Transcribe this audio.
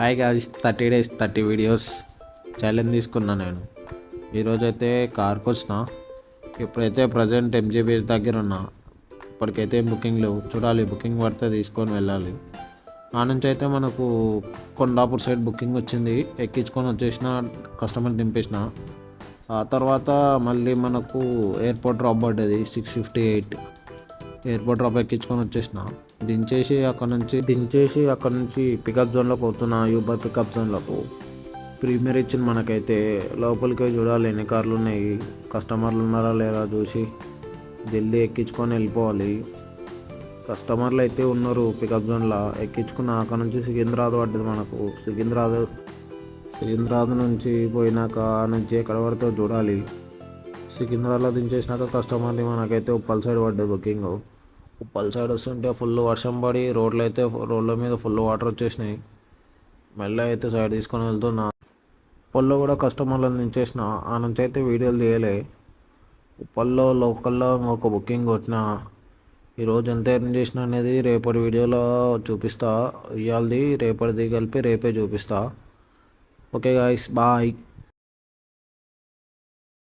Hi guys, 30 days 30 videos challenge తీసుకున్నా నేను. ఈరోజైతే కార్కి వచ్చిన. ఇప్పుడైతే ప్రజెంట్ ఎంజీబీఎస్ దగ్గర ఉన్నా. ఇప్పటికైతే బుకింగ్ లేవు, చూడాలి. బుకింగ్ పడితే తీసుకొని వెళ్ళాలి. ఆ నుంచి అయితే మనకు కొండాపూర్ సైడ్ బుకింగ్ వచ్చింది. ఎక్కించుకొని వచ్చేసిన, కస్టమర్ దింపేసిన. ఆ తర్వాత మళ్ళీ మనకు ఎయిర్పోర్ట్ డ్రాప్ పడ్డది 6:58. ఎయిర్పోర్ట్ డ్రాప్ ఎక్కించుకొని వచ్చేసిన. దించేసి అక్కడ నుంచి పికప్ జోన్లోకి పోతున్నా, యూబర్ పికప్ జోన్లకు. ప్రీమియర్ ఇచ్చింది మనకైతే. లోపలికి చూడాలి ఎన్ని కార్లు ఉన్నాయి, కస్టమర్లు ఉన్నారా లేరా చూసి జల్దీ ఎక్కించుకొని వెళ్ళిపోవాలి. కస్టమర్లు అయితే ఉన్నారు పికప్ జోన్లో. ఎక్కించుకున్న అక్కడ నుంచి సికింద్రాబాద్ పడ్డది మనకు. సికింద్రాబాద్ నుంచి పోయినాక ఆ నుంచి ఎక్కడ పడితే చూడాలి. సికింద్రాబాద్లో దించేసినాక కస్టమర్ని మనకైతే ఉప్పల్ సైడ్ పడ్డది బుకింగ్. ఉప్పల్ సైడ్ వస్తుంటే ఫుల్ వర్షం పడి రోడ్ల మీద ఫుల్ వాటర్ వచ్చేసినాయి. మెల్ల అయితే సైడ్ తీసుకొని వెళ్తున్నా. ఉప్పల్లో కూడా కస్టమర్లను దించేసిన. ఆ నుంచి అయితే వీడియోలు తీయలే. ఉప్పల్లో లోకల్లో ఒక బుకింగ్ కొట్టిన. ఈరోజు ఎంత ఎర్న్ చేసిన అనేది రేపటి వీడియోలో చూపిస్తా. ఇవాళది రేపటిది కలిపి రేపే చూపిస్తా. Okay guys, bye.